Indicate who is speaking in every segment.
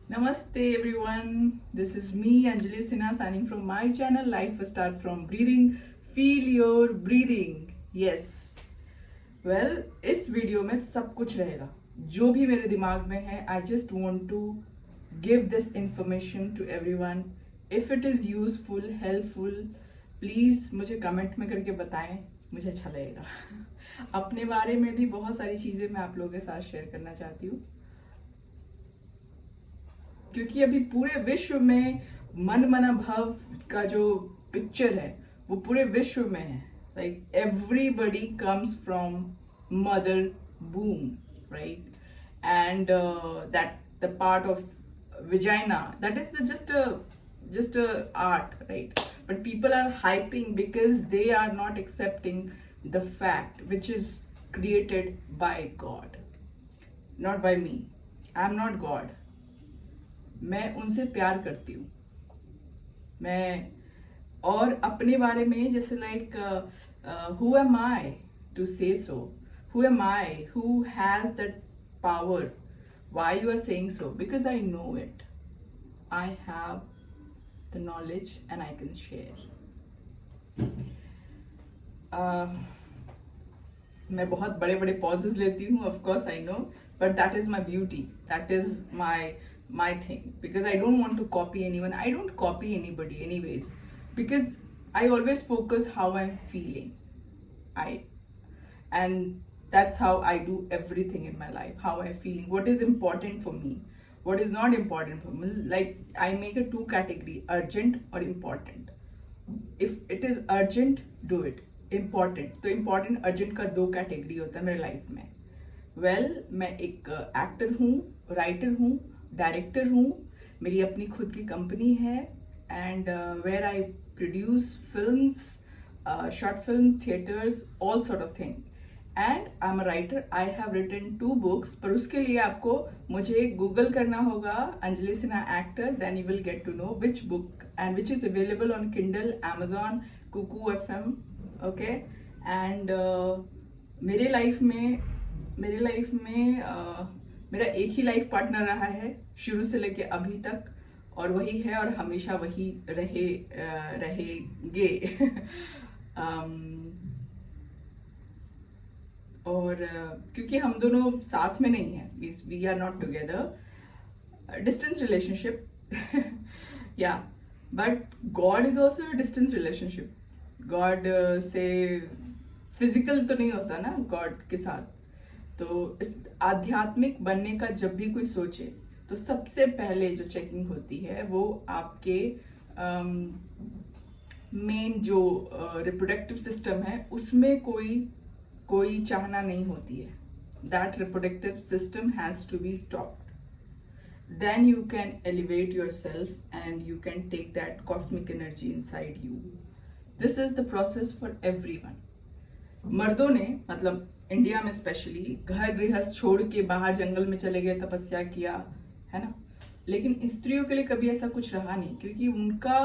Speaker 1: Namaste everyone. This is me Anjali Sinha signing from my channel Life Start from Breathing. Feel your breathing. Yes. Well, इस video में सब कुछ रहेगा जो भी मेरे दिमाग में है. I just want to give this information to everyone. If it is useful, helpful, please मुझे कमेंट में करके बताएं, मुझे अच्छा लगेगा. अपने बारे में भी बहुत सारी चीजें मैं आप लोगों के साथ शेयर करना चाहती हूँ, क्योंकि अभी पूरे विश्व में मन मना भाव का जो पिक्चर है वो पूरे विश्व में है. Like everybody comes from mother boom, right? And that the part of vagina, that is just a art, right? But people are hyping because they are not accepting the fact which is created by God, not by me. I am not God. मैं उनसे प्यार करती हूँ. मैं और अपने बारे में जैसे like who am I to say so, who am I who has that power, why you are saying so? Because I know it. I have the knowledge and I can share. मैं बहुत बड़े बड़े pauses लेती हूँ, of course I know, but that is my beauty, that is my thing, because I don't want to copy anyone. I don't copy anybody anyways, because I always focus how I'm feeling. And that's how I do everything in my life, how I'm feeling, what is important for me, what is not important for me. Like I make a two category, urgent or important. If it is urgent, do it. Important तो important urgent का दो category होता है मेरे life में. Well, मैं एक actor हूँ, राइटर हूँ, डायरेक्टर हूँ. मेरी अपनी खुद की कंपनी है and where I produce films, short films, theatres, all sort of thing. And I am a writer. I have written 2 books, पर उसके लिए आपको मुझे गूगल करना होगा Anjali Sinha actor, then you will get to know which book and which is available on Kindle, Amazon, Kuku FM. Okay. And मेरे life में मेरा एक ही लाइफ पार्टनर रहा है शुरू से लेके अभी तक, और वही है और हमेशा वही रहेंगे. और क्योंकि हम दोनों साथ में नहीं हैं, we are not together, distance relationship. या but God is also distance relationship. God से फिजिकल तो नहीं होता ना गॉड के साथ. तो इस आध्यात्मिक बनने का जब भी कोई सोचे तो सबसे पहले जो चेकिंग होती है वो आपके मेन जो रिप्रोडक्टिव सिस्टम है उसमें कोई चाहना नहीं होती है. That reproductive system has to be stopped. Then you can elevate yourself and you can take that cosmic energy inside you. This is the process for everyone. मर्दों ने, मतलब इंडिया में स्पेशली, घर गृहस्थ छोड़ के बाहर जंगल में चले गए, तपस्या किया, है ना. लेकिन स्त्रियों के लिए कभी ऐसा कुछ रहा नहीं, क्योंकि उनका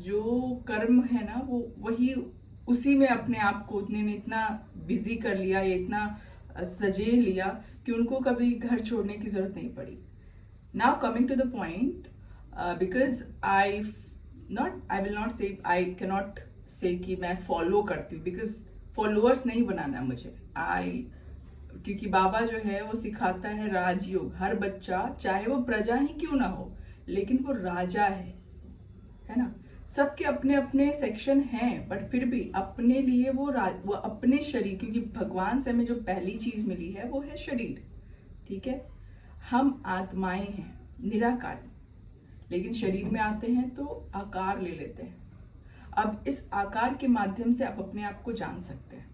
Speaker 1: जो कर्म है ना वो वही, उसी में अपने आप को उतने ने इतना बिजी कर लिया या इतना सजे लिया कि उनको कभी घर छोड़ने की जरूरत नहीं पड़ी. Now coming to the point, because I will not say, I can not से कि मैं फॉलो करती हूँ, बिकॉज फॉलोअर्स नहीं बनाना मुझे. क्योंकि बाबा जो है वो सिखाता है राजयोग. हर बच्चा चाहे वो प्रजा ही क्यों ना हो, लेकिन वो राजा है ना. सबके अपने अपने सेक्शन हैं, बट फिर भी अपने लिए वो अपने शरीर, क्योंकि भगवान से हमें जो पहली चीज मिली है वो है शरीर. ठीक है, हम आत्माएं हैं निराकार, लेकिन शरीर में आते हैं तो आकार ले लेते हैं. अब इस आकार के माध्यम से आप अपने आप को जान सकते हैं.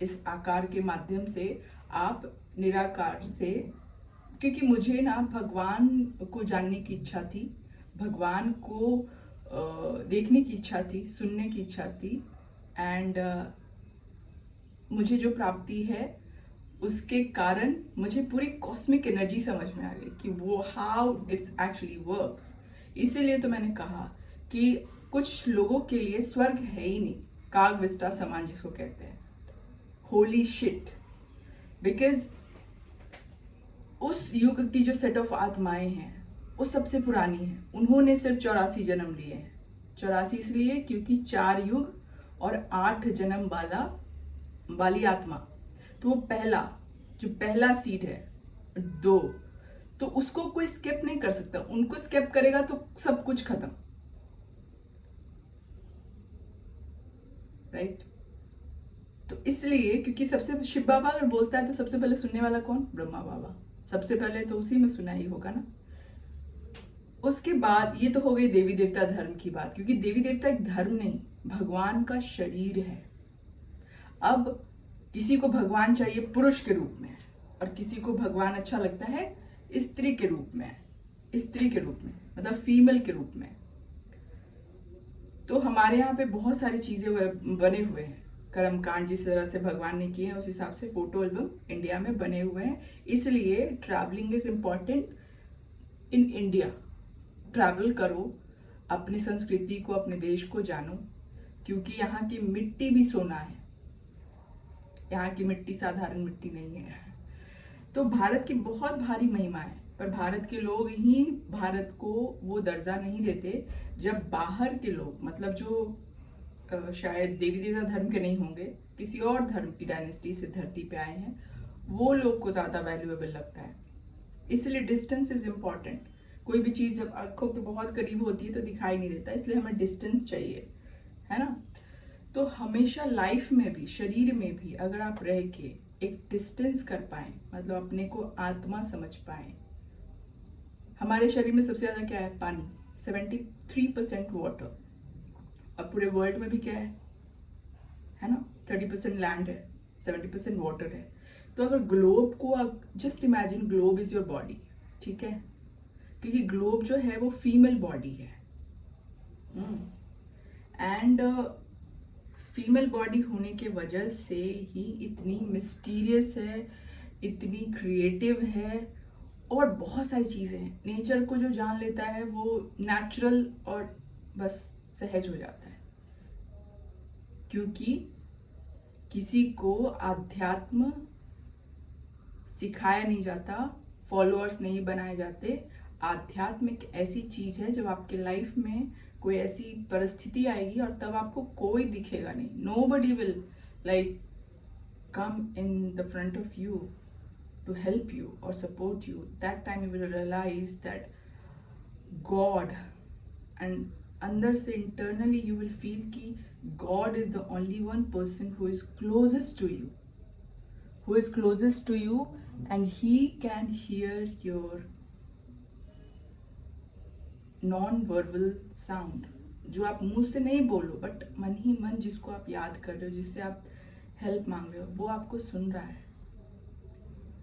Speaker 1: इस आकार के माध्यम से आप निराकार से, क्योंकि मुझे ना भगवान को जानने की इच्छा थी, भगवान को देखने की इच्छा थी, सुनने की इच्छा थी. एंड मुझे जो प्राप्ति है उसके कारण मुझे पूरी कॉस्मिक एनर्जी समझ में आ गई कि वो हाउ इट्स एक्चुअली वर्क्स. इसीलिए तो मैंने कहा कि कुछ लोगों के लिए स्वर्ग है ही नहीं, काग विस्टा समान जिसको कहते हैं. Holy shit. बिकॉज उस युग की जो सेट ऑफ आत्माएं हैं वो सबसे पुरानी है। उन्होंने सिर्फ 84 जन्म लिए हैं। 84 इसलिए क्योंकि 4 युग और 8 जन्म वाली आत्मा, तो वो जो पहला सीड है 2, तो उसको कोई स्किप नहीं कर सकता। उनको स्किप करेगा तो सब कुछ खत्म, राइट। तो इसलिए क्योंकि सबसे शिव बाबा अगर बोलता है तो सबसे पहले सुनने वाला कौन? ब्रह्मा बाबा। सबसे पहले तो उसी में सुना ही होगा ना। उसके बाद ये तो हो गई देवी देवता धर्म की बात, क्योंकि देवी देवता एक धर्म नहीं, भगवान का शरीर है। अब किसी को भगवान चाहिए पुरुष के रूप में, और किसी को भगवान अच्छा लगता है स्त्री के रूप में, मतलब फीमेल के रूप में। तो हमारे यहाँ पे बहुत सारी चीजें बने हुए हैं। कर्मकांड जिस तरह से भगवान ने किए हैं उस हिसाब से फोटो एल्बम इंडिया में बने हुए हैं। इसलिए travelling is important in India. Travel करो, अपनी संस्कृति को, अपने देश को जानो, क्योंकि यहाँ की मिट्टी भी सोना है। यहाँ की मिट्टी साधारण मिट्टी नहीं है। तो भारत की बहुत भारी महिमा है, पर भारत के लोग ही भारत को वो दर्जा नहीं देते। जब बाहर के लोग, मतलब जो शायद देवी देवता धर्म के नहीं होंगे, किसी और धर्म की डायनेस्टी से धरती पे आए हैं, वो लोग को ज्यादा वैल्यूएबल लगता है। इसलिए डिस्टेंस इज इम्पॉर्टेंट। कोई भी चीज जब आंखों के बहुत करीब होती है तो दिखाई नहीं देता, इसलिए हमें डिस्टेंस चाहिए, है ना। तो हमेशा लाइफ में भी, शरीर में भी अगर आप रह के एक डिस्टेंस कर पाए, मतलब अपने को आत्मा समझ पाए। हमारे शरीर में सबसे ज्यादा क्या है? पानी, 73% वाटर। और पूरे वर्ल्ड में भी क्या है ना, 30% लैंड है, 70% वाटर है। तो अगर ग्लोब को आप just imagine, globe is your body, ठीक है, क्योंकि ग्लोब जो है वो फीमेल बॉडी है, एंड फीमेल बॉडी होने के वजह से ही इतनी मिस्टीरियस है, इतनी क्रिएटिव है, और बहुत सारी चीजें हैं। नेचर को जो जान लेता है वो नेचुरल और बस सहज हो जाता है, क्योंकि किसी को अध्यात्म सिखाया नहीं जाता, फॉलोअर्स नहीं बनाए जाते। आध्यात्म एक ऐसी चीज है जब आपके लाइफ में कोई ऐसी परिस्थिति आएगी और तब आपको कोई दिखेगा नहीं, nobody will like come in the front of you to help you और support you. That time you will realise that God, and अंदर से इंटरनली यू विल फील कि God is the only one person who is closest to you, and he can hear your non verbal sound, जो आप मुंह से नहीं बोलो but मन ही मन जिसको आप याद कर रहे हो, जिससे आप हेल्प मांग रहे हो, वो आपको सुन रहा है।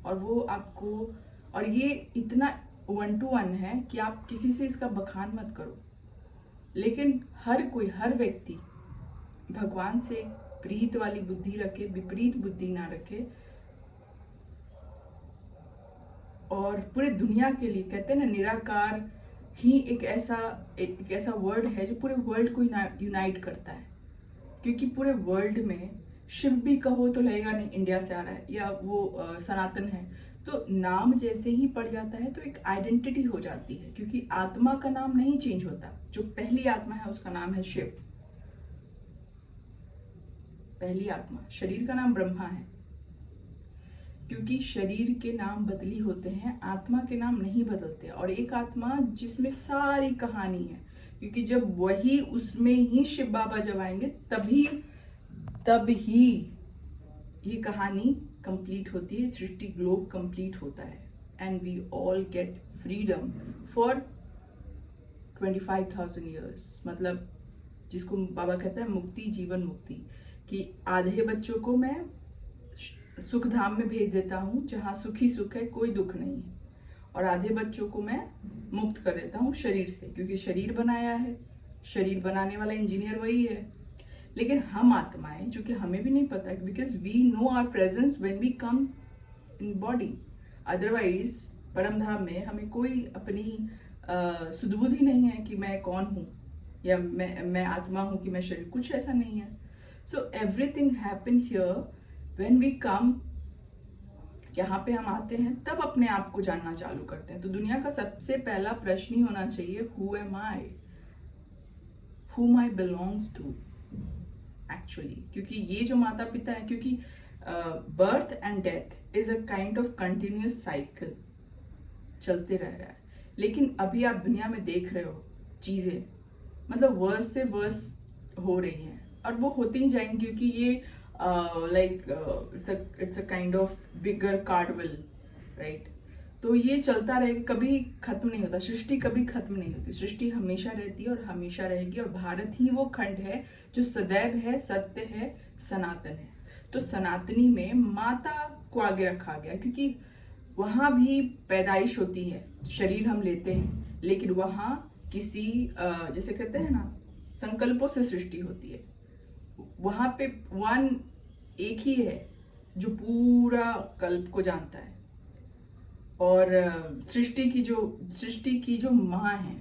Speaker 1: और वो आपको, और ये इतना 1 to 1 है कि आप किसी से इसका बखान मत करो, लेकिन हर व्यक्ति भगवान से प्रीत वाली बुद्धि रखे, विपरीत बुद्धि ना रखे। और पूरे दुनिया के लिए कहते हैं ना, निराकार ही एक ऐसा वर्ड है जो पूरे वर्ल्ड को यूनाइट करता है। क्योंकि पूरे वर्ल्ड में शिव भी कहो तो लगेगा नहीं इंडिया से आ रहा है, या वो सनातन है, तो नाम जैसे ही पड़ जाता है तो एक आइडेंटिटी हो जाती है। क्योंकि आत्मा का नाम नहीं चेंज होता, जो पहली आत्मा है उसका नाम है शिव, पहली आत्मा। शरीर का नाम ब्रह्मा है, क्योंकि शरीर के नाम बदली होते हैं, आत्मा के नाम नहीं बदलते। और एक आत्मा जिसमें सारी कहानी है, क्योंकि जब वही, उसमें ही शिव बाबा जब आएंगे तब ही ये कहानी कंप्लीट होती है, सृष्टि ग्लोब कंप्लीट होता है, and we all get freedom for 25,000 years. मतलब जिसको बाबा कहता है मुक्ति, जीवन मुक्ति, कि आधे बच्चों को मैं सुख धाम में भेज देता हूँ जहाँ सुख ही सुख है, कोई दुख नहीं है, और आधे बच्चों को मैं मुक्त कर देता हूँ शरीर से, क्योंकि शरीर बनाया है, शरीर बनाने वाला इंजीनियर वही है। लेकिन हम आत्माएं, जो कि हमें भी नहीं पता, because we know our presence when we comes in body. Otherwise परम धाम में हमें कोई अपनी सुधबुद्धि नहीं है कि मैं कौन हूँ, या मैं आत्मा हूँ कि मैं शरीर, कुछ ऐसा नहीं है। So everything happen here when we come यहाँ पे हम आते हैं तब अपने आप को जानना चालू करते हैं। तो दुनिया का सबसे पहला प्रश्न ही होना चाहिए, who am I, whom I belongs to actually। क्योंकि ये जो माता पिता है, क्योंकि birth and death is a kind of continuous cycle, चलते रह रहा है। लेकिन अभी आप दुनिया में देख रहे हो चीजें मतलब वर्स से वर्स हो रही हैं, और वो होती ही जाएंगी, क्योंकि ये like it's a kind of bigger कार्डविल, राइट। तो ये चलता रहेगा, कभी खत्म नहीं होता। सृष्टि कभी खत्म नहीं होती, सृष्टि हमेशा रहती है और हमेशा रहेगी। और भारत ही वो खंड है जो सदैव है, सत्य है, सनातन है। तो सनातनी में माता को आगे रखा गया, क्योंकि वहां भी पैदाइश होती है, शरीर हम लेते हैं, लेकिन वहां किसी जैसे कहते हैं ना, संकल्पों से सृष्टि होती है। वहां पे वन एक ही है जो पूरा कल्प को जानता है। और सृष्टि की जो माँ है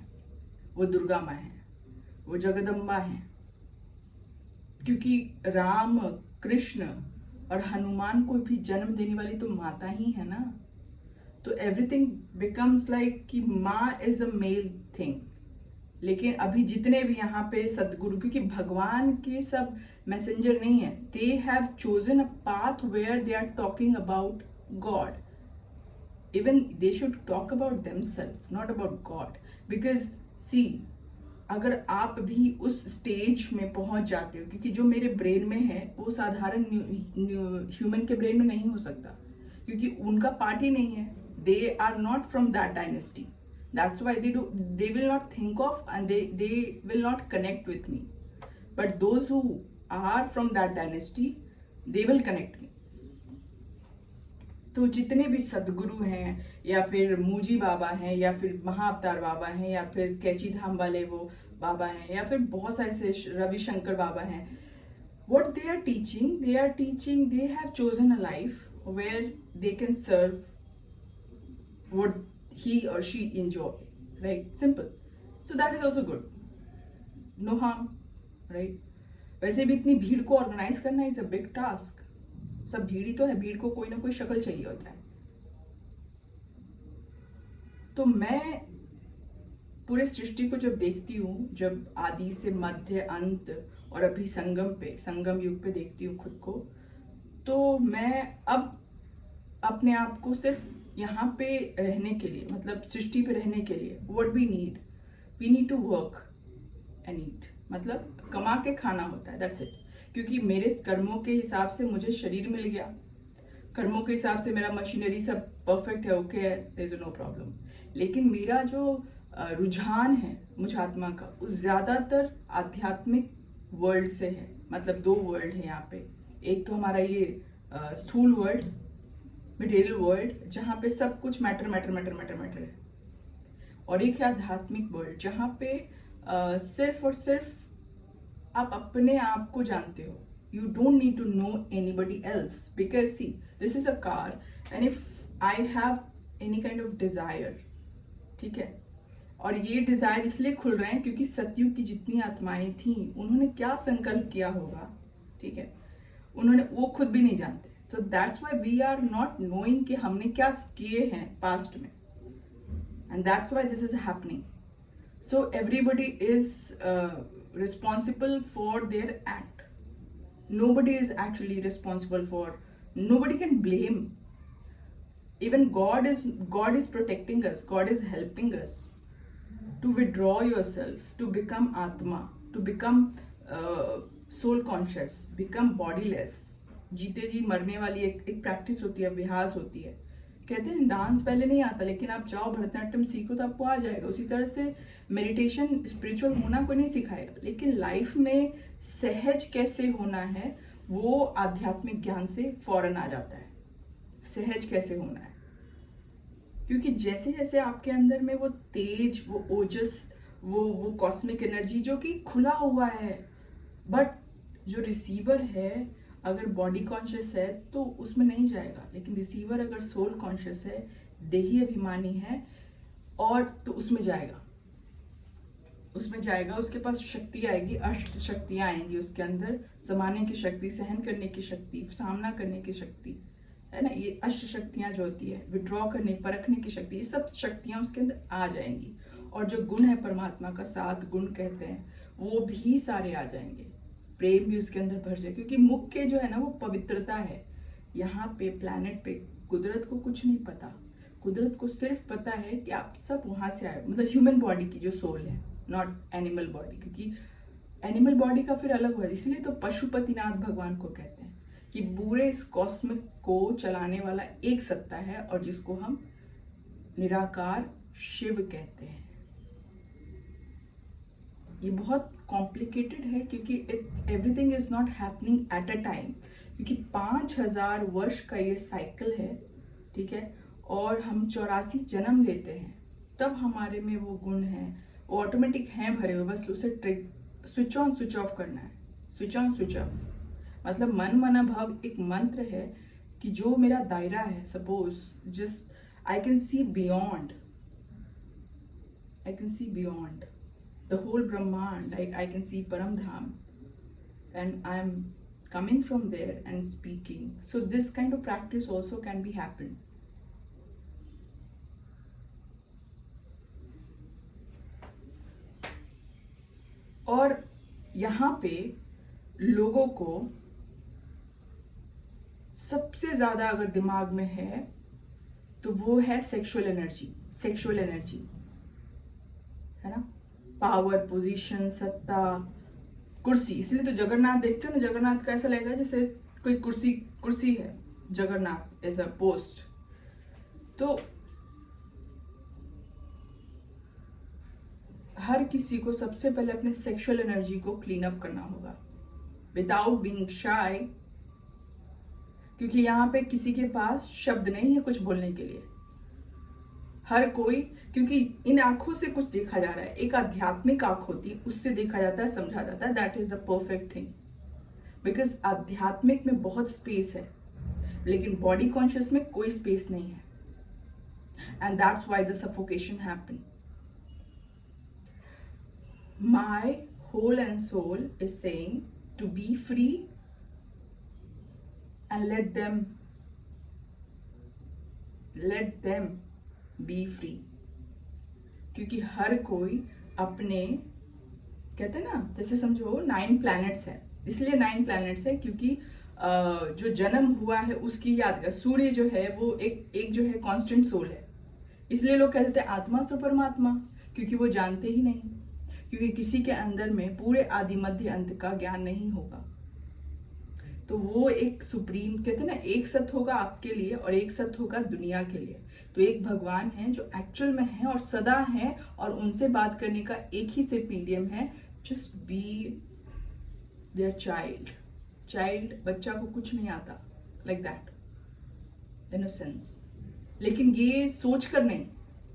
Speaker 1: वो दुर्गा माँ है, वो जगदम्बा है। क्योंकि राम, कृष्ण और हनुमान को भी जन्म देने वाली तो माता ही है ना। तो एवरीथिंग बिकम्स लाइक कि माँ इज अ मेल थिंग। लेकिन अभी जितने भी यहाँ पे सदगुरु, क्योंकि भगवान के सब मैसेंजर नहीं है, they have chosen a path where they are talking about God. Even they should talk about themselves, not about God. Because see, अगर आप भी उस स्टेज में पहुंच जाते हो, क्योंकि जो मेरे ब्रेन में है वो साधारण ह्यूमन के ब्रेन में नहीं हो सकता, क्योंकि उनका पार्ट ही नहीं है। They are not from that dynasty, that's why they will not think of and they will not connect with me. But those who are from that dynasty, they will connect me. तो जितने भी सदगुरु हैं, या फिर मूजी बाबा हैं, या फिर महाअवतार बाबा हैं, या फिर कैची धाम वाले वो बाबा हैं, या फिर बहुत सारे से रविशंकर बाबा हैं, what they are teaching, they have chosen a life where they can serve what he or she enjoy, right? Simple. So that is also good, no harm, right? वैसे भी इतनी भीड़ को ऑर्गेनाइज करना इज अ बिग टास्क। सब भीड़ ही तो है, भीड़ को कोई ना कोई शक्ल चाहिए होता है। तो मैं पूरे सृष्टि को जब देखती हूँ, जब आदि से मध्य अंत और अभी संगम युग पे देखती हूँ खुद को, तो मैं अब अपने आप को सिर्फ यहाँ पे रहने के लिए, मतलब सृष्टि पे रहने के लिए, what we need to work and eat, मतलब कमा के खाना होता है, दैट्स इट। क्योंकि मेरे कर्मों के हिसाब से मुझे शरीर मिल गया, कर्मों के हिसाब से मेरा मशीनरी सब परफेक्ट है, ओके है, देयर इज नो प्रॉब्लम। लेकिन मेरा जो रुझान है मुझ आत्मा का, वो ज्यादातर आध्यात्मिक वर्ल्ड से है। मतलब दो वर्ल्ड है यहाँ पे, एक तो हमारा ये स्थूल वर्ल्ड, मटेरियल वर्ल्ड, जहाँ पे सब कुछ मैटर है, और एक है आध्यात्मिक वर्ल्ड, जहाँ पे सिर्फ और सिर्फ आप अपने आप को जानते हो। You don't need to know anybody else, because see, this is a car and if I have any kind of desire, ठीक है, और ये डिजायर इसलिए खुल रहे हैं क्योंकि सतयुग की जितनी आत्माएं थी, उन्होंने क्या संकल्प किया होगा, ठीक है, उन्होंने वो खुद भी नहीं जानते। तो that's why we are not knowing कि हमने क्या किए हैं पास्ट में, and that's why this is happening. So everybody is responsible for their act. Nobody is actually responsible for, nobody can blame. Even God is protecting us, God is helping us to withdraw yourself, to become Atma, to become soul conscious, become bodiless। जीते जी मरने वाली एक practice होती है, अभ्यास होती है। कहते हैं डांस पहले नहीं आता, लेकिन आप जाओ भरतनाट्यम सीखो तो आपको आ जाएगा। उसी तरह से मेडिटेशन, स्पिरिचुअल होना कोई नहीं सिखाएगा, लेकिन लाइफ में सहज कैसे होना है वो आध्यात्मिक ज्ञान से फौरन आ जाता है। सहज कैसे होना है, क्योंकि जैसे जैसे आपके अंदर में वो तेज, वो ओजस, वो कॉस्मिक एनर्जी जो कि खुला हुआ है, बट जो रिसीवर है अगर बॉडी कॉन्शियस है तो उसमें नहीं जाएगा, लेकिन रिसीवर अगर सोल कॉन्शियस है, देही अभिमानी है, और तो उसमें जाएगा, उसके पास शक्ति आएगी, अष्ट शक्तियां आएंगी उसके अंदर, समाने की शक्ति, सहन करने की शक्ति, सामना करने की शक्ति, है ना, ये अष्ट शक्तियां जो होती है, विड्रॉ करने परखने की शक्ति, ये सब शक्तियां उसके अंदर आ जाएंगी। और जो गुण है परमात्मा का, 7 गुण कहते हैं, वो भी सारे आ जाएंगे। प्रेम भी उसके अंदर भर जाए, क्योंकि मुख्य जो है ना वो पवित्रता है। यहाँ पे प्लैनेट पे कुदरत को कुछ नहीं पता। कुदरत को सिर्फ पता है कि आप सब वहां से आए, मतलब ह्यूमन बॉडी की जो सोल है, नॉट एनिमल बॉडी, क्योंकि एनिमल बॉडी का फिर अलग हुआ। इसलिए तो पशुपतिनाथ भगवान को कहते हैं कि पूरे इस कॉस्मिक को चलाने वाला एक सत्ता है, और जिसको हम निराकार शिव कहते हैं। ये बहुत कॉम्प्लिकेटेड है, क्योंकि everything is not happening at a time, क्योंकि 5000 वर्ष का ये साइकिल है, ठीक है। और हम 84 जन्म लेते हैं, तब हमारे में वो गुण हैं, वो ऑटोमेटिक हैं भरे हुए, बस उसे स्विच ऑन स्विच ऑफ करना है। स्विच ऑन स्विच ऑफ मतलब मन मन भव एक मंत्र है कि जो मेरा दायरा है, suppose just I can see beyond, the whole Brahmand, like I can see Paramdham, and I'm coming from there and speaking. So this kind of practice also can be happen. और यहाँ पे लोगों को सबसे ज्यादा अगर दिमाग में है तो वो है सेक्सुअल एनर्जी, है ना, पावर, पोजीशन, सत्ता, कुर्सी। इसलिए तो जगन्नाथ देखते हो ना, जगन्नाथ का ऐसा लगेगा जैसे कोई कुर्सी है, जगन्नाथ एज अ पोस्ट। तो हर किसी को सबसे पहले अपने सेक्सुअल एनर्जी को क्लीन अप करना होगा विदाउट बीइंग शाय, क्योंकि यहाँ पे किसी के पास शब्द नहीं है कुछ बोलने के लिए। हर कोई, क्योंकि इन आंखों से कुछ देखा जा रहा है, एक आध्यात्मिक आंख होती है, उससे देखा जाता है, समझा जाता है, that is the perfect thing. Because आध्यात्मिक में बहुत स्पेस है, लेकिन बॉडी कॉन्शियस में कोई स्पेस नहीं है, and that's why the suffocation happen. My whole and soul is saying to be free and let them be free, क्योंकि हर कोई अपने, कहते हैं ना, जैसे समझो 9 प्लैनेट्स हैं, इसलिए 9 प्लैनेट्स है क्योंकि जो जन्म हुआ है उसकी याद कर। सूर्य जो है वो एक जो है कांस्टेंट सोल है, इसलिए लोग कहते हैं आत्मा सो परमात्मा, क्योंकि वो जानते ही नहीं, क्योंकि किसी के अंदर में पूरे आदि मध्य अंत का ज्ञान नहीं होगा। तो वो एक सुप्रीम, कहते हैं ना, एक सत्य होगा आपके लिए और एक सत्य होगा दुनिया के लिए। तो एक भगवान है जो एक्चुअल में है और सदा है, और उनसे बात करने का एक ही सिर्फ मीडियम है, जस्ट बी देयर चाइल्ड। बच्चा को कुछ नहीं आता, लाइक दैट इनोसेंस। लेकिन ये सोच कर नहीं,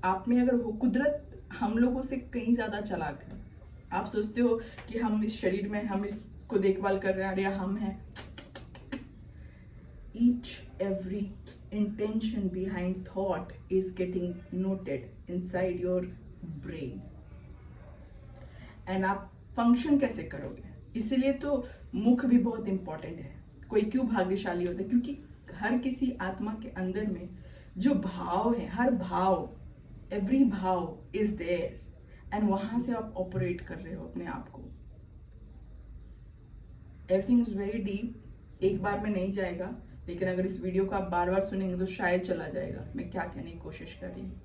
Speaker 1: आप में अगर हो, कुदरत हम लोगों से कहीं ज्यादा चालाक है। आप सोचते हो कि हम इस शरीर में, हम इसको देखभाल कर रहे हैं, या हम हैं। Each every intention behind thought is getting noted inside your brain, and आप फंक्शन कैसे करोगे? इसीलिए तो मुख भी बहुत इंपॉर्टेंट है। कोई क्यों भाग्यशाली होता है? क्योंकि हर किसी आत्मा के अंदर में जो भाव है, हर भाव, एवरी भाव इज देयर, एंड वहां से आप ऑपरेट कर रहे हो अपने आप को। एवरीथिंग इज वेरी डीप, एक बार में नहीं जाएगा, लेकिन अगर इस वीडियो को आप बार बार सुनेंगे तो शायद चला जाएगा मैं क्या कहने की कोशिश कर रही हूँ।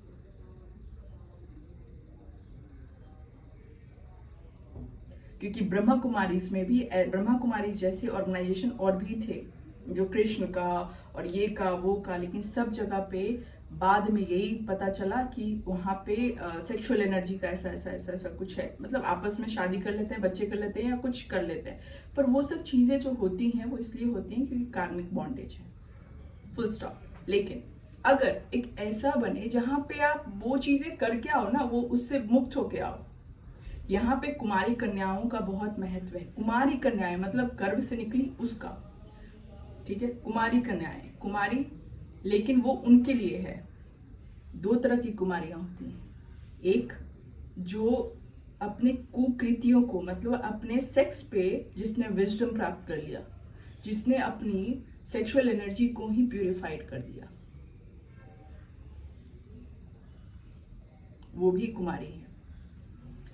Speaker 1: क्योंकि ब्रह्मा कुमारीज में भी, ब्रह्मा कुमारीज जैसे ऑर्गेनाइजेशन और भी थे, जो कृष्ण का और ये का वो का, लेकिन सब जगह पे बाद में यही पता चला कि वहां पे सेक्सुअल एनर्जी का ऐसा कुछ है। मतलब आपस में शादी कर लेते हैं, बच्चे कर लेते हैं, या कुछ कर लेते हैं, पर वो सब चीजें जो होती हैं वो इसलिए होती हैं क्योंकि कार्मिक बॉन्डेज है, फुल स्टॉप। लेकिन अगर एक ऐसा बने जहां पे आप वो चीजें करके आओ ना, वो उससे मुक्त होके आओ। यहाँ पे कुमारी कन्याओं का बहुत महत्व है। कुमारी कन्याएं मतलब गर्भ से निकली उसका, ठीक है, कुमारी कन्याएं, कुमारी, लेकिन वो उनके लिए है। 2 तरह की कुमारियां होती हैं, एक जो अपने कुकृतियों को, मतलब अपने सेक्स पे जिसने विजडम प्राप्त कर लिया, जिसने अपनी सेक्सुअल एनर्जी को ही प्यूरिफाइड कर दिया। वो भी कुमारी है।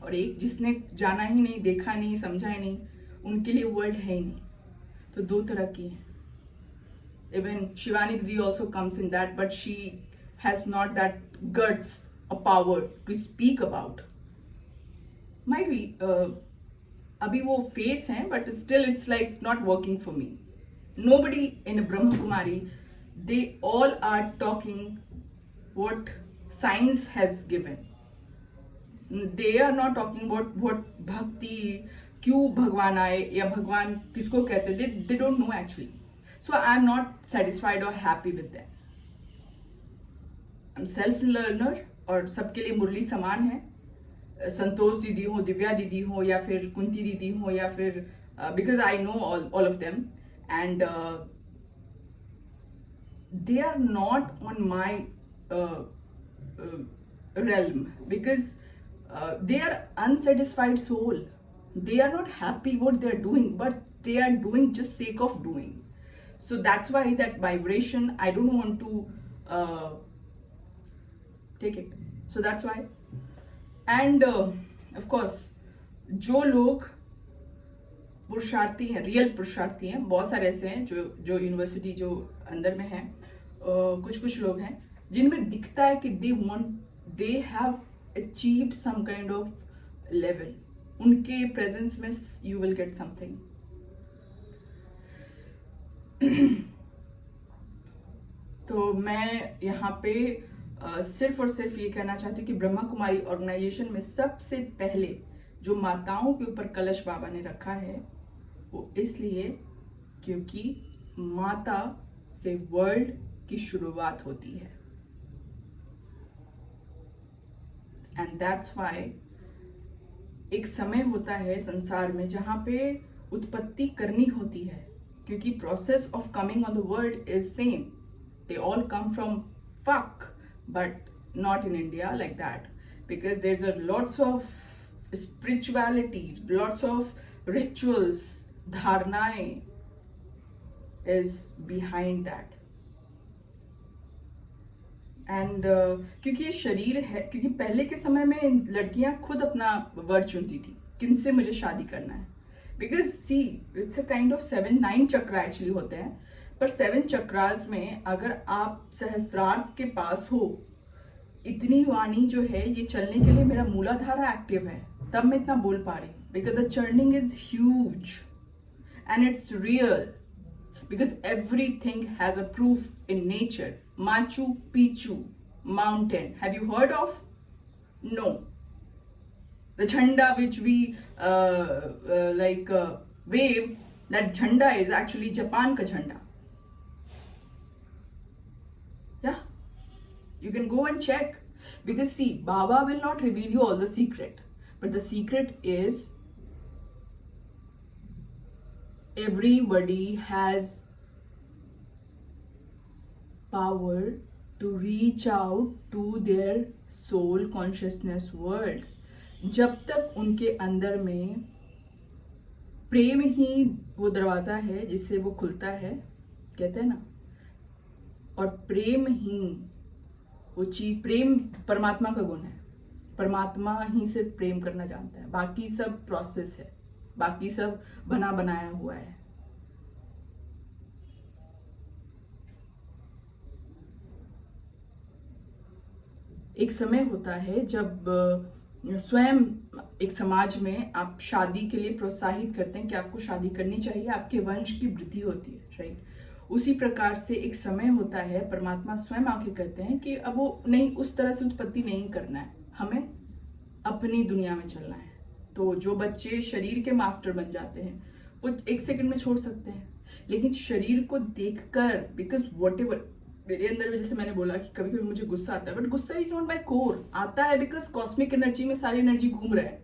Speaker 1: और एक जिसने जाना ही नहीं, देखा नहीं, समझा ही नहीं, उनके लिए वर्ल्ड है ही नहीं। तो दो तरह की हैं। Even Shivani didi also comes in that, but she has not that guts और power to speak about. Might be अभी वो फेस है, but still it's like not working for me. Nobody in Brahma Kumari, they all are talking what science has given. They are not talking about what bhakti, क्यों भगवान आए या भगवान किसको कहते, they don't know actually. So I am not satisfied or happy with them. I'm self learner और सबके लिए मुरली समान है। संतोष दीदी हो, दिव्या दीदी हो, या फिर कुंती दीदी हो, या फिर because I know all of them, and they are not on my realm, because they are unsatisfied soul. They are not happy what they are doing, but they are doing just sake of doing. So that's why that vibration, I don't want to take it. So that's why. And of course, जो लोग पुरुषार्थी हैं, real पुरुषार्थी हैं, बहुत सारे ऐसे हैं जो university जो अंदर में हैं, कुछ लोग हैं जिनमें दिखता है कि they have achieved some kind of level. उनके प्रेजेंस में यू विल गेट समथिंग। तो मैं यहाँ पे सिर्फ और सिर्फ ये कहना चाहती हूँ कि ब्रह्मा कुमारी ऑर्गेनाइजेशन में सबसे पहले जो माताओं के ऊपर कलश बाबा ने रखा है, वो इसलिए क्योंकि माता से वर्ल्ड की शुरुआत होती है। एंड दैट्स व्हाई एक समय होता है संसार में जहां पे उत्पत्ति करनी होती है, क्योंकि process of coming on the world is same. They all come from fuck, but not in India like that, because there's a lots of spirituality, lots of rituals, dharnaएं is behind that. And क्योंकि ये शरीर है, क्योंकि पहले के समय में लड़कियां खुद अपना वर चुनती थी, किनसे मुझे शादी करना है, because see it's a kind of 7-9 चक्र एक्चुअली होते हैं, पर 7 चक्रास में अगर आप सहस्त्रार्थ के पास हो, इतनी वाणी जो है ये चलने के लिए मेरा मूलाधारा एक्टिव है, तब मैं इतना बोल पा रही हूँ, because the churning is huge and it's real, because everything has a proof in nature. Machu Picchu mountain, have you heard of? No. The jhanda which we like wave, that jhanda is actually Japan का झंडा। Yeah, you can go and check, because see, Baba will not reveal you all the secret, but the secret is everybody has power to reach out to their soul consciousness world. जब तक उनके अंदर में प्रेम ही वो दरवाजा है जिससे वो खुलता है, कहते हैं ना, और प्रेम ही वो चीज, प्रेम परमात्मा का गुण है, परमात्मा ही से प्रेम करना जानता है, बाकी सब प्रोसेस है, बाकी सब बना बनाया हुआ है। एक समय होता है जब स्वयं एक समाज में आप शादी के लिए प्रोत्साहित करते हैं कि आपको शादी करनी चाहिए, आपके वंश की वृद्धि होती है, राइट। उसी प्रकार से एक समय होता है, परमात्मा स्वयं आके कहते हैं कि अब वो नहीं, उस तरह से उत्पत्ति नहीं करना है, हमें अपनी दुनिया में चलना है। तो जो बच्चे शरीर के मास्टर बन जाते हैं वो 1 सेकंड में छोड़ सकते हैं, लेकिन शरीर को देखकर, बिकॉज वॉट एवर मेरे अंदर में, जैसे मैंने बोला कि कभी कभी मुझे गुस्सा आता है, बट गुस्सा इज नॉट बाय कोर, आता है बिकॉज कॉस्मिक एनर्जी में सारी एनर्जी घूम रहा है,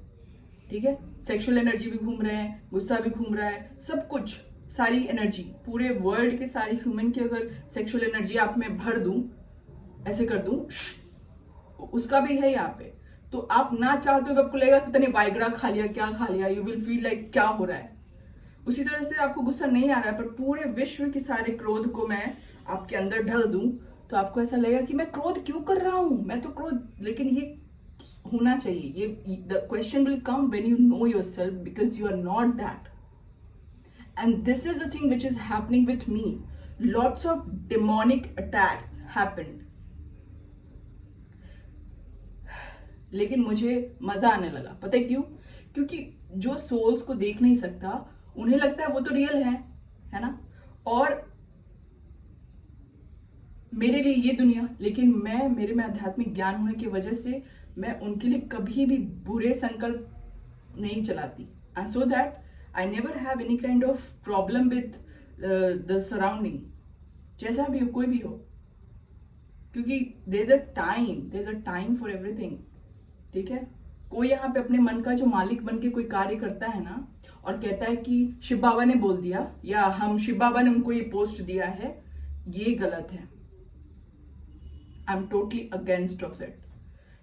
Speaker 1: ठीक है। सेक्सुअल एनर्जी भी घूम रहे हैं, गुस्सा भी घूम रहा है, सब कुछ, सारी एनर्जी, पूरे वर्ल्ड के सारे ह्यूमन की अगर सेक्सुअल एनर्जी आप में भर दूं, ऐसे कर दूं, उसका भी है यहाँ पे। तो आप ना चाहते हो, आपको लगेगा कि तने वाइग्रा खा लिया, क्या खा लिया, यू विल फील लाइक क्या हो रहा है। उसी तरह से आपको गुस्सा नहीं आ रहा है, पर पूरे विश्व के सारे क्रोध को मैं आपके अंदर ढल दूं, तो आपको ऐसा लगेगा कि मैं क्रोध क्यों कर रहा हूं, मैं तो क्रोध, लेकिन ये होना चाहिए। ये the question will come when you know yourself, because you are not that. And this is the thing which is happening with me. Lots of demonic attacks happened, लेकिन मुझे मजा आने लगा। पता है क्यों? क्योंकि जो सोल्स को देख नहीं सकता, उन्हें लगता है वो तो रियल है ना, और मेरे लिए ये दुनिया, लेकिन मैं, मेरे में आध्यात्मिक ज्ञान होने की वजह से मैं उनके लिए कभी भी बुरे संकल्प नहीं चलाती। And so that I never have any kind of problem with the surrounding, जैसा भी हो, कोई भी हो, क्योंकि there is a time for everything. ठीक है? कोई यहाँ पे अपने मन का जो मालिक बन के कोई कार्य करता है ना, और कहता है कि शिव बाबा ने बोल दिया, या हम शिव बाबा ने उनको ये पोस्ट दिया है, ये गलत है। I am totally against of it.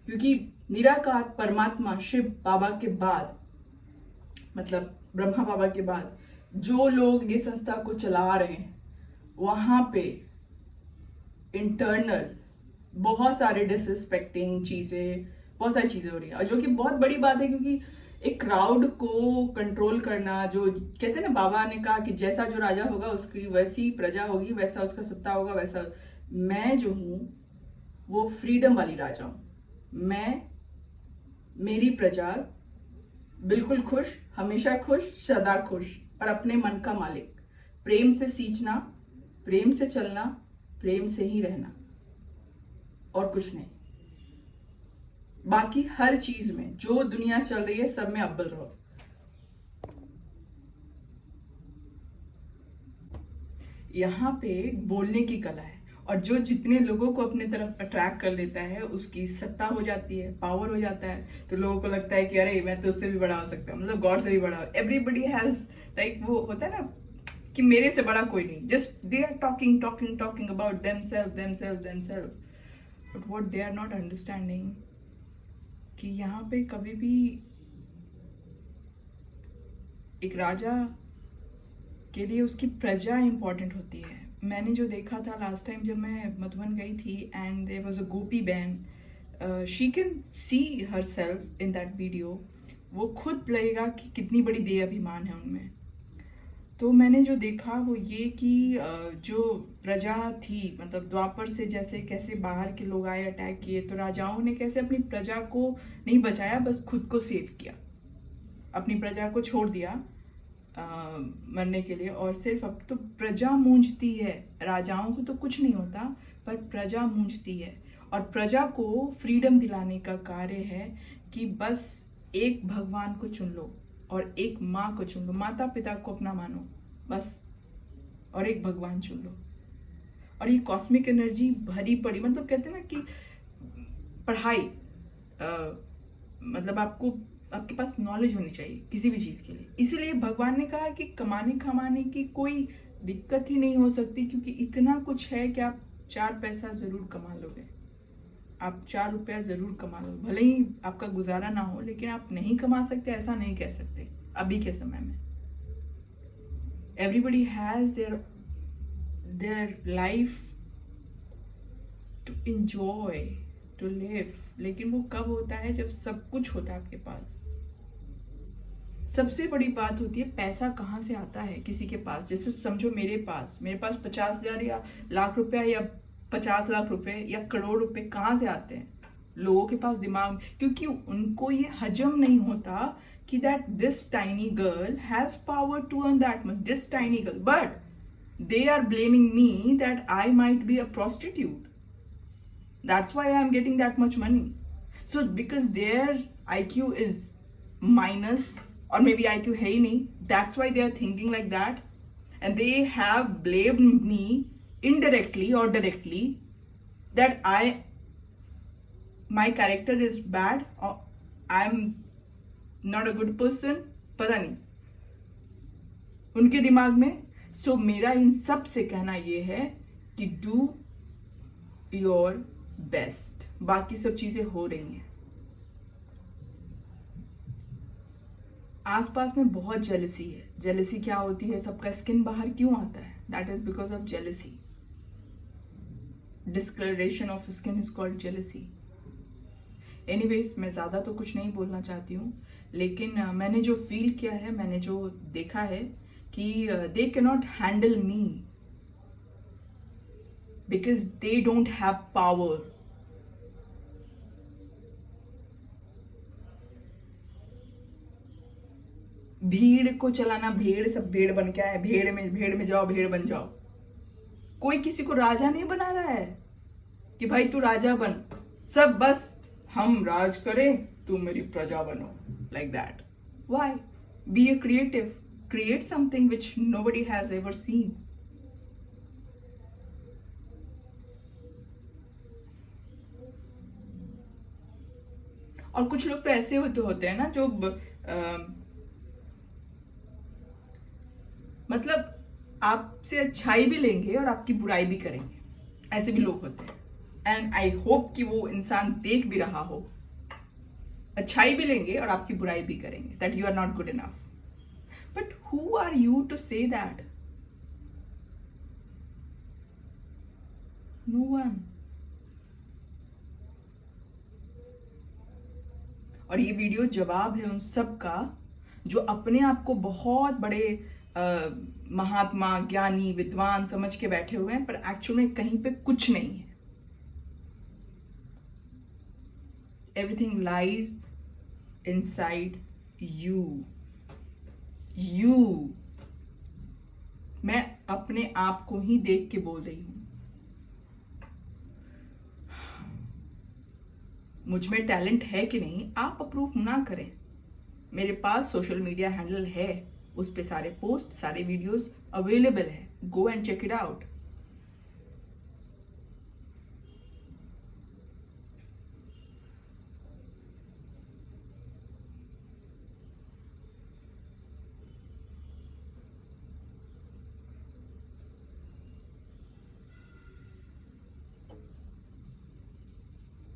Speaker 1: क्योंकि निराकार परमात्मा शिव बाबा के बाद, मतलब ब्रह्मा बाबा के बाद, जो लोग ये संस्था को चला रहे हैं, वहां पे इंटरनल बहुत सारे डिसरिस्पेक्टिंग चीजें, बहुत सारी चीजें हो रही है, और जो कि बहुत बड़ी बात है, क्योंकि एक क्राउड को कंट्रोल करना, जो कहते हैं ना, बाबा ने कहा कि जैसा जो राजा होगा उसकी वैसी प्रजा होगी, वैसा उसका सत्ता होगा, वैसा मैं जो हूं वो फ्रीडम वाली राजा हूं। मैं, मेरी प्रजा बिल्कुल खुश, हमेशा खुश, सदा खुश, और अपने मन का मालिक। प्रेम से सींचना, प्रेम से चलना, प्रेम से ही रहना, और कुछ नहीं। बाकी हर चीज में जो दुनिया चल रही है, सब में अव्वल रहो। यहाँ पे बोलने की कला है, और जो जितने लोगों को अपने तरफ अट्रैक्ट कर लेता है, उसकी सत्ता हो जाती है, पावर हो जाता है, तो लोगों को लगता है कि अरे मैं तो उससे भी बड़ा हो सकता हूँ, मतलब गॉड से भी बड़ा हो। एवरीबडी हैज लाइक, वो होता है ना कि मेरे से बड़ा कोई नहीं, just they are talking about themselves, but what they are not understanding कि यहाँ पे कभी भी एक राजा के लिए उसकी प्रजा इंपॉर्टेंट होती है। मैंने जो देखा था लास्ट टाइम जब मैं मधुबन गई थी, एंड देयर वाज अ गोपी बहन, she can see her self in that video. वो खुद लगेगा कि कितनी बड़ी दे अभिमान है उनमें। तो मैंने जो देखा वो ये कि जो प्रजा थी, मतलब द्वापर से जैसे कैसे बाहर के लोग आए, अटैक किए, तो राजाओं ने कैसे अपनी प्रजा को नहीं बचाया, बस खुद को सेव किया, अपनी प्रजा को छोड़ दिया मरने के लिए। और सिर्फ अब तो प्रजा मूंझती है, राजाओं को तो कुछ नहीं होता, पर प्रजा मूंझती है। और प्रजा को फ्रीडम दिलाने का कार्य है कि बस एक भगवान को चुन लो, और एक माँ को चुन लो, माता पिता को अपना मानो बस, और एक भगवान चुन लो। और ये कॉस्मिक एनर्जी भरी पड़ी, मतलब कहते हैं ना कि पढ़ाई, मतलब आपके पास नॉलेज होनी चाहिए किसी भी चीज के लिए। इसीलिए भगवान ने कहा कि कमाने खमाने की कोई दिक्कत ही नहीं हो सकती, क्योंकि इतना कुछ है कि आप 4 पैसा जरूर कमा लोगे, आप 4 रुपया जरूर कमा लो। भले ही आपका गुजारा ना हो, लेकिन आप नहीं कमा सकते ऐसा नहीं कह सकते अभी के समय में। Everybody has their life to enjoy, to live, लेकिन वो कब होता है? जब सब कुछ होता है आपके पास। सबसे बड़ी बात होती है पैसा कहाँ से आता है किसी के पास। जैसे समझो मेरे पास 50,000 या लाख रुपया या 50 लाख रुपए या करोड़ रुपए कहाँ से आते हैं? लोगों के पास दिमाग, क्योंकि उनको ये हजम नहीं होता कि that this tiny girl has power to earn that much, this tiny girl, but they are blaming me that I might be a prostitute. That's why I am getting that much money. So because their IQ is minus, or maybe IQ है ही नहीं, that's why they are thinking like that, and they have blamed me indirectly or directly that my character is bad, or I'm not a good person, पता नहीं उनके दिमाग में। सो मेरा इन सब से कहना ये है कि डू योर बेस्ट, बाकी सब चीजें हो रही हैं। आसपास में बहुत जेलसी है। जेलसी क्या होती है, सबका स्किन बाहर क्यों आता है? That is because of jealousy. Discoloration of skin is called jealousy. Anyways, मैं ज़्यादा तो कुछ नहीं बोलना चाहती हूँ, लेकिन मैंने जो फील किया है, मैंने जो देखा है कि they can not handle me because they don't have power. भीड़ को चलाना, भेड़, सब भेड़ बन के आए, भेड़ में जाओ, भेड़ बन जाओ। कोई किसी को राजा नहीं बना रहा है कि भाई तू राजा बन, सब बस हम राज करें, तुम मेरी प्रजा बनो, like that. Why? Be a creative, create something which nobody has ever seen. और कुछ लोग तो ऐसे होते हैं ना जो मतलब आपसे अच्छाई भी लेंगे और आपकी बुराई भी करेंगे, ऐसे भी लोग होते हैं। एंड आई होप कि वो इंसान देख भी रहा हो, अच्छाई भी लेंगे और आपकी बुराई भी करेंगे, that you are not good enough. But who are you to say that? No one. और ये वीडियो जवाब है उन सब का जो अपने आप को बहुत बड़े महात्मा, ज्ञानी, विद्वान समझ के बैठे हुए हैं, पर एक्चुअल में कहीं पे कुछ नहीं है। Everything lies inside you. मैं अपने आप को ही देख के बोल रही हूं। मुझ में टैलेंट है कि नहीं आप अप्रूव ना करें, मेरे पास सोशल मीडिया हैंडल है, उस पे सारे पोस्ट, सारे वीडियोस अवेलेबल है, go and check it out.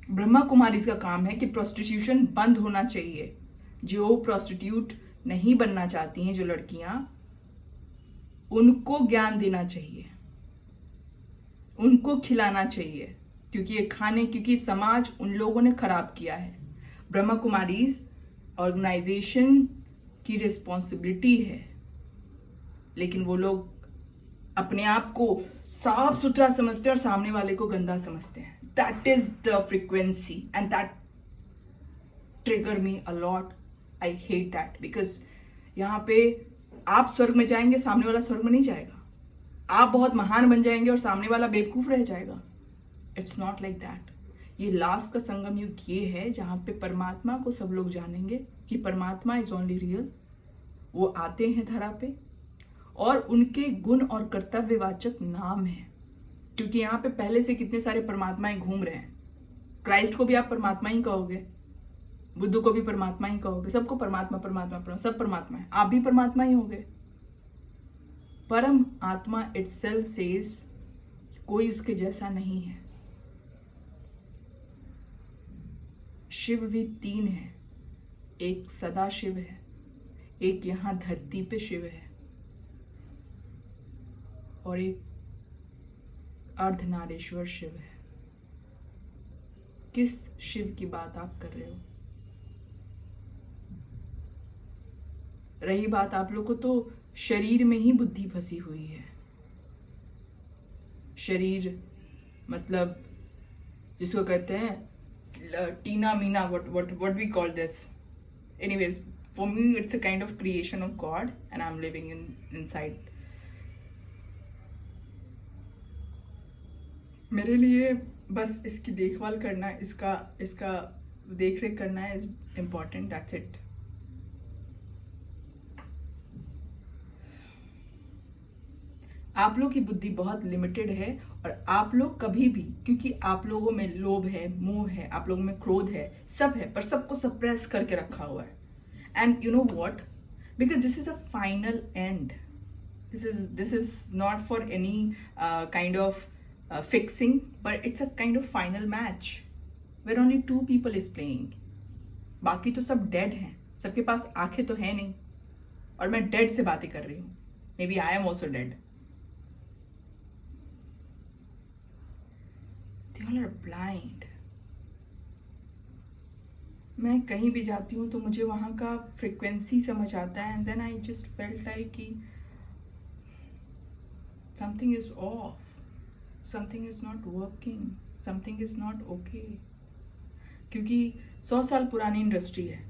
Speaker 1: Brahma Kumari का काम है कि प्रोस्टिट्यूशन बंद होना चाहिए। जो प्रोस्टिट्यूट नहीं बनना चाहती हैं, जो लड़कियां, उनको ज्ञान देना चाहिए, उनको खिलाना चाहिए, क्योंकि ये क्योंकि समाज उन लोगों ने खराब किया है। ब्रह्मा कुमारीज ऑर्गेनाइजेशन की रिस्पॉन्सिबिलिटी है, लेकिन वो लोग अपने आप को साफ सुथरा समझते हैं और सामने वाले को गंदा समझते हैं। That is the frequency and that trigger me a lot. I hate that because यहाँ पे आप स्वर्ग में जाएंगे, सामने वाला स्वर्ग में नहीं जाएगा। आप बहुत महान बन जाएंगे और सामने वाला बेवकूफ रह जाएगा। It's not like that. ये लास्ट का संगम युग ये है जहां पे परमात्मा को सब लोग जानेंगे कि परमात्मा इज ओनली रियल। वो आते हैं धरा पे और उनके गुण और कर्तव्यवाचक नाम है, क्योंकि यहाँ पे पहले से कितने सारे परमात्माएं घूम रहे हैं। क्राइस्ट को भी आप परमात्मा ही कहोगे, बुद्ध को भी परमात्मा ही कहोगे, सबको परमात्मा परमात्मा परमात्मा, सब परमात्मा है, आप भी परमात्मा ही होगे। परम आत्मा इटसेल्फ सेज कोई उसके जैसा नहीं है। शिव भी तीन है, एक सदा शिव है, एक यहां धरती पे शिव है, और एक अर्धनारेश्वर शिव है। किस शिव की बात आप कर रहे हो? रही बात आप लोग को, तो शरीर में ही बुद्धि फंसी हुई है। शरीर मतलब जिसको कहते हैं टीना Meena, what we call this. Anyways, for me it's a kind of creation of God and I'm living inside. मेरे लिए बस इसकी देखभाल करना, इसका देख रेख करना इज इम्पॉर्टेंट, दैट्स इट। आप लोग की बुद्धि बहुत लिमिटेड है और आप लोग कभी भी, क्योंकि आप लोगों में लोभ है, मोह है, आप लोगों में क्रोध है, सब है, पर सबको सप्रेस करके रखा हुआ है। And you know what, because this is a final and, this is not for any kind of fixing, but it's a kind of final match where only two people is playing. बाकी तो सब dead हैं, सबके पास आंखें तो है नहीं, और मैं डेड से बातें कर रही हूँ. Maybe I am also dead. They all are blind. मैं कहीं भी जाती हूँ तो मुझे वहाँ का फ्रिक्वेंसी समझ आता है, and then I just felt like कि something is off, something is not working, something is not okay. क्योंकि 100 साल पुरानी इंडस्ट्री है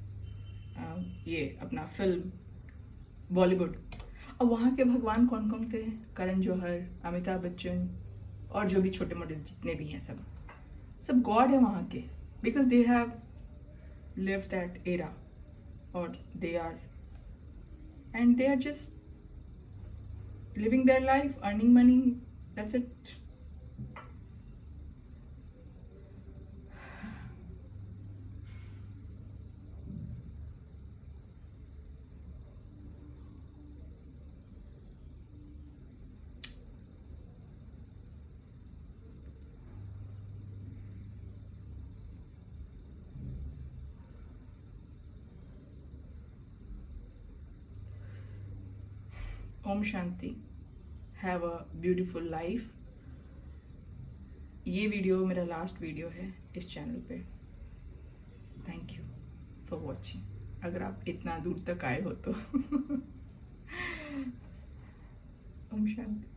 Speaker 1: ये अपना फिल्म बॉलीवुड. अब वहाँ के भगवान कौन कौन से हैं? करण जौहर, अमिताभ बच्चन, और जो भी छोटे मोटे जितने भी हैं, सब गॉड है वहाँ के, because they have live that era, और they are just living their life, earning money, that's it. Om Shanti. Have a beautiful life. ये वीडियो मेरा लास्ट वीडियो है इस चैनल पे. थैंक यू फॉर वॉचिंग, अगर आप इतना दूर तक आए हो तो. ओम शांति.